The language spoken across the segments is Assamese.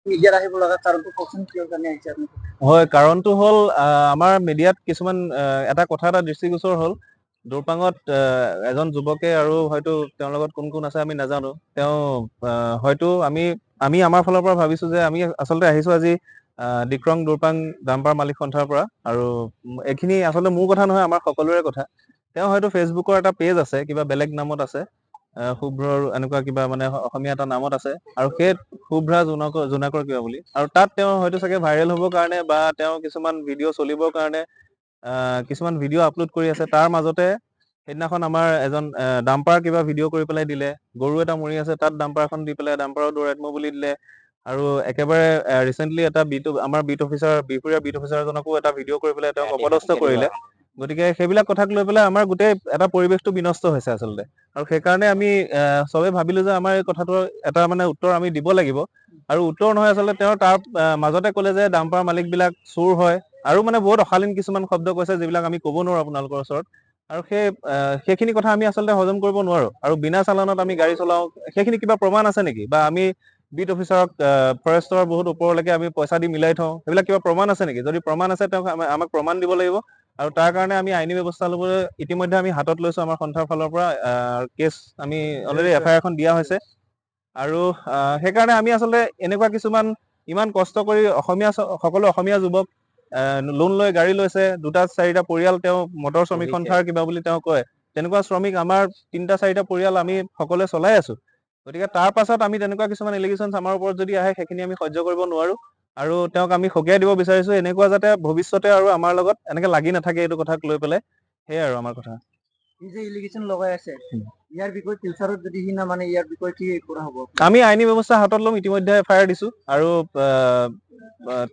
মিডিয়াত আহিব লগা কাৰণটো কওকচোন, কিয় কাৰণে আহিছে আপুনি? হয়, কাৰণটো হ'ল আমাৰ মিডিয়াত কিছুমান এটা কথা এটা দৃষ্টিগোচৰ হ'ল দুৰপাঙত এজন যুৱকে আৰু হয়তো তেওঁৰ লগত কোন কোন আছে আমি নাজানো। তেওঁ হয়তো আমি আমাৰ ফালৰ পৰা ভাবিছো যে আমি আচলতে আহিছো আজি ডিক্ৰং দুৰপাং ডাম্পাৰ মালিক সন্থাৰ পৰা, আৰু এইখিনি আচলতে মোৰ কথা নহয়, আমাৰ সকলোৰে কথা। তেওঁ হয়তো ফেচবুকৰ এটা পেজ আছে, কিবা বেলেগ নামত আছে, শুভ্ৰৰ এনেকুৱা কিবা মানে অসমীয়া এটা নামত আছে, আৰু সেই শুভ্ৰা জোনাকৰ কিবা বুলি, আৰু তাত তেওঁ হয়তো চাগে ভাইৰেল হ'বৰ কাৰণে বা তেওঁ কিছুমান ভিডিঅ' চলিবৰ কাৰণে কিছুমান ভিডিঅ' আপলোড কৰি আছে। তাৰ মাজতে সেইদিনাখন আমাৰ এজন ডাম্পাৰ কিবা ভিডিঅ' কৰি পেলাই দিলে, গৰু এটা মৰি আছে তাত ডাম্পাৰ এখন দি পেলাই ডাম্পাৰৰ দৌৰাত্ম বুলি দিলে, আৰু একেবাৰে ৰিচেণ্টলি এটা আমাৰ বিট অফিচাৰ বিহপুৰীয়া বিট অফিচাৰজনকো এটা ভিডিঅ' কৰি পেলাই তেওঁক অপদস্থ কৰিলে। গতিকে সেইবিলাক কথাক লৈ পেলাই আমাৰ গোটেই এটা পৰিৱেশটো বিনষ্ট হৈছে আচলতে, আৰু সেইকাৰণে আমি চবেই ভাবিলো যে আমাৰ এই কথাটোৰ এটা মানে উত্তৰ আমি দিব লাগিব। আৰু উত্তৰ নহয়, আচলতে তেওঁৰ তাৰ মাজতে ক'লে যে ডাম্পাৰ মালিকবিলাক চোৰ হয়, আৰু মানে বহুত অশালীন কিছুমান শব্দ কৈছে যিবিলাক আমি ক'ব নোৱাৰো আপোনালোকৰ ওচৰত। আৰু সেইখিনি কথা আমি আচলতে হজম কৰিব নোৱাৰো, আৰু বিনা চালানত আমি গাড়ী চলাওঁ। সেইখিনি কিবা প্ৰমাণ আছে নেকি? বা আমি বিট অফিচাৰক ফৰেষ্টৰ বহুত ওপৰলৈকে আমি পইচা দি মিলাই থওঁ, সেইবিলাক কিবা প্ৰমাণ আছে নেকি? যদি প্ৰমাণ আছে তেওঁক আমাক প্ৰমাণ দিব লাগিব, আৰু তাৰ কাৰণে আমি আইনী ব্যৱস্থা ল'বলৈ ইতিমধ্যে আমি হাতত লৈছো আমাৰ সন্থাৰ ফালৰ পৰা। কেছ আমি অলৰেডি FIR এখন দিয়া হৈছে, আৰু সেইকাৰণে আমি আচলতে এনেকুৱা কিছুমান ইমান কষ্ট কৰি সকলো অসমীয়া যুৱক লোন লৈ গাড়ী লৈছে, 2-4টা পৰিয়াল তেওঁ মটৰ শ্ৰমিক সন্থাৰ কিবা বুলি তেওঁ কয়, তেনেকুৱা শ্ৰমিক আমাৰ 3-4টা পৰিয়াল আমি সকলোৱে চলাই আছো। গতিকে তাৰ পাছত আমি তেনেকুৱা কিছুমান এলিগেশ্যন আমাৰ ওপৰত যদি আহে, সেইখিনি আমি সহ্য কৰিব নোৱাৰো, আৰু তেওঁক আমি সকীয়াই দিব বিচাৰিছো এনেকুৱা যাতে ভৱিষ্যতে আৰু আমাৰ লগত এনেকে লাগি নাথাকে এইটো কথাক লৈ পেলাই। সেয়াই আৰু আমাৰ কথা। যে ইলিগেশ্যন লগাই আছে, ইয়াৰ বিষয়ে ফিউচাৰত যদি সি নামানে ইয়াৰ বিষয়ে কি কৰা হ'ব? আমি আইনী ব্যৱস্থা হাতত ল'ম, ইতিমধ্যে FIR দিছো, আৰু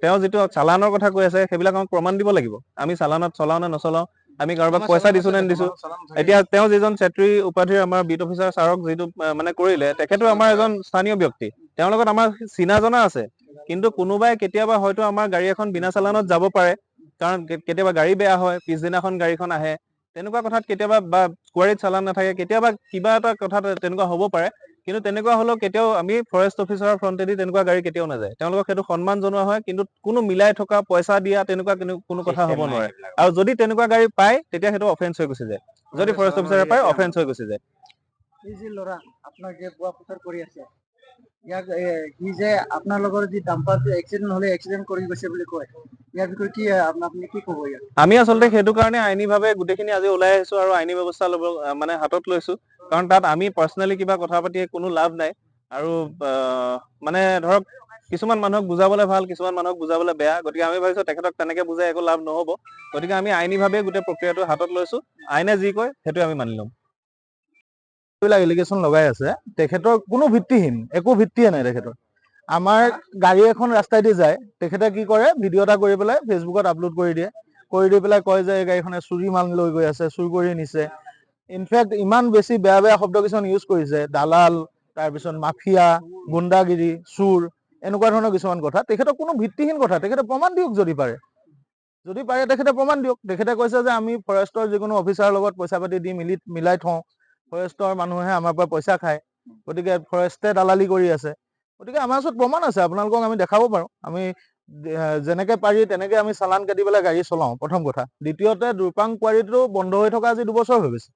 তেওঁ যিটো চালানৰ কথা কৈ আছে সেইবিলাক আমাক প্ৰমাণ দিব লাগিব। আমি চালানত চলাও নে নচলাও, আমি কাৰোবাক পইচা দিছো নে নিদিছো। এতিয়া তেওঁ যিজন চেত্ৰী উপাধিৰ আমাৰ বিট অফিচাৰ ছাৰক যিটো মানে কৰিলে, তেখেতো আমাৰ এজন স্থানীয় ব্যক্তি, তেওঁৰ লগত আমাৰ চিনা জনা আছে। কিন্তু কোনোবাই কেতিয়াবা হয়তো আমাৰ গাড়ী এখন বিনা চালানত যাব পাৰে, কাৰণ কেতিয়াবা গাড়ী বেয়া হয়, পিছদিনাখন গাড়ীখন আহে, তেনেকুৱা কথাত কেতিয়াবা বা কোৱাৰীত চালান নাথাকে, কেতিয়াবা কিবা এটা কথা তেনেকুৱা হ'ব পাৰে। কিন্তু তেনেকুৱা হ'লেও কেতিয়াও আমি ফৰেষ্ট অফিচাৰৰ ফ্ৰণ্টেদি তেনেকুৱা গাড়ী কেতিয়াও নাযায়, তেওঁলোকক সেইটো সন্মান জনোৱা হয়। কিন্তু কোনো মিলাই থকা পইচা দিয়া তেনেকুৱা কোনো কথা হ'ব নোৱাৰে, আৰু যদি তেনেকুৱা গাড়ী পায় তেতিয়া সেইটো অফেন্স হৈ গুচি যায়। যদি ফৰেষ্ট অফিচাৰে পায়, অফেন্স হৈ গুচি যায়। এই যে ল'ৰা আপোনাৰ যে বোৱা পোচাৰ কৰি আছে, ইয়াক সি যে আপোনাৰ লগৰ যি ডাম্পাৰটো এক্সিডেণ্ট হ'লে এক্সিডেণ্ট কৰি গৈছে বুলি কয়, ইয়াৰ বিষয়ে কি আপুনি কি ক'ব ইয়াক? আমি আচলতে সেইটো কাৰণে আইনীভাৱে গোটেইখিনি আজি ওলাই আহিছো, আৰু আইনী ব্যৱস্থা ল'ব মানে হাতত লৈছো, কাৰণ তাত আমি পাৰ্চনেলি কিবা কথা পাতি কোনো লাভ নাই। আৰু মানে ধৰক কিছুমান মানুহক বুজাবলে ভাল, কিছুমান মানুহক বুজাবলে বেয়া, গতিকে আমি ভাবিছো তেখেতক তেনেকে বুজাই একো লাভ নহ'ব। গতিকে আমি আইনীভাৱে গোটেই প্ৰক্ৰিয়াটো হাতত লৈছো, আইনে যি কয় সেইটোৱে আমি মানি ল'ম। এইবিলাক এলিগেশ্যন লগাই আছে, তেখেতৰ কোনো ভিত্তিহীন, একো ভিত্তিয়ে নাই তেখেতৰ। আমাৰ গাড়ী এখন ৰাস্তাইদি যায়, তেখেতে কি কৰে, ভিডিঅ' এটা কৰি পেলাই ফেচবুকত আপলোড কৰি দিয়ে, কৰি দি পেলাই কয় যে এই গাড়ীখনে চুৰি মাল লৈ গৈ আছে, চুৰ কৰি নিছে। ইনফেক্ট ইমান বেছি বেয়া বেয়া শব্দ কিছুমান ইউজ কৰিছে, দালাল, তাৰপিছত মাফিয়া, গুণ্ডাগিৰি, চুৰ, এনেকুৱা ধৰণৰ কিছুমান কথা। তেখেতৰ কোনো ভিত্তিহীন কথা, তেখেতে প্ৰমাণ দিয়ক যদি পাৰে। যদি পাৰে তেখেতে প্ৰমাণ দিয়ক। তেখেতে কৈছে যে আমি ফৰেষ্টৰ যিকোনো অফিচাৰৰ লগত পইচা পাতি দি মিলাই থওঁ, ফৰেষ্টৰ মানুহে আমাৰ পৰা পইচা খায়, গতিকে ফৰেষ্টে দালালি কৰি আছে। গতিকে আমাৰ ওচৰত প্ৰমাণ আছে, আপোনালোকক আমি দেখাব পাৰোঁ। আমি যেনেকে পাৰি তেনেকে আমি চালান কাটি পেলাই গাড়ী চলাওঁ, প্ৰথম কথা। দ্বিতীয়তে দুৰপাং কোৱাৰীটো বন্ধ হৈ থকা আজি 2 বছৰ হৈ গৈছে।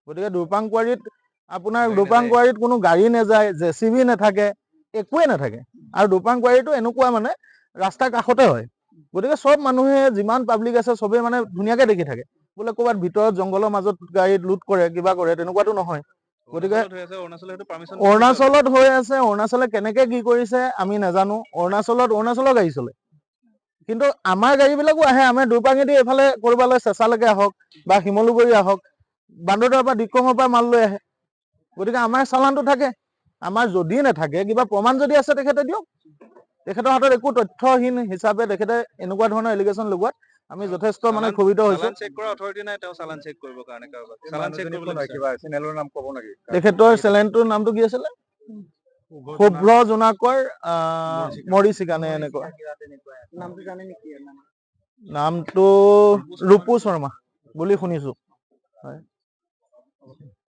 গতিকে দুৰপাং কোৱাৰীত কোনো গাড়ী নাযায়, JCB নাথাকে, একোৱে নাথাকে। আৰু দুৰপাং কোৱাৰীটো এনেকুৱা মানে ৰাস্তাৰ কাষতে হয়, গতিকে চব মানুহে যিমান পাব্লিক আছে চবেই মানে ধুনীয়াকে দেখি থাকে। বোলে ক'ৰবাত ভিতৰত জংঘলৰ মাজত গাড়ীত লুট কৰে, কিবা কৰে, তেনেকুৱাতো নহয়। গতিকে অৰুণাচলত হৈ আছে, অৰুণাচলে কেনেকে কি কৰিছে আমি নাজানো। অৰুণাচলৰ গাড়ী চলে, কিন্তু আমাৰ গাড়ীবিলাকো আহে। আমাৰ দুৰপাঙেদি এইফালে কৰবালৈ চেঁচালৈকে আহক বা শিমলুগুৰি আহক, বান্দৰদোৱাৰ পৰা ডিক্ৰঙৰ পৰা মাল লৈ আহে। গতিকে আমাৰ চালানটো থাকে। আমাৰ যদি নাথাকে, কিবা প্ৰমাণ যদি আছে তেখেতে দিয়ক। তেখেতৰ হাতত একো তথ্যহীন হিচাপে তেখেতে এনেকুৱা ধৰণৰ এলিগেশ্যন লগোৱাত আমি যথেষ্ট মানে ক্ষোভিত হৈছো। তেখেতৰ চেনেলটোৰ নামটো কি আছিলে? শুভ্ৰ জোনাকৰ মৰিচিকা নে এনেকুৱা নামটো জানে নেকি? নামটো ৰূপু শৰ্মা বুলি শুনিছো। হয়।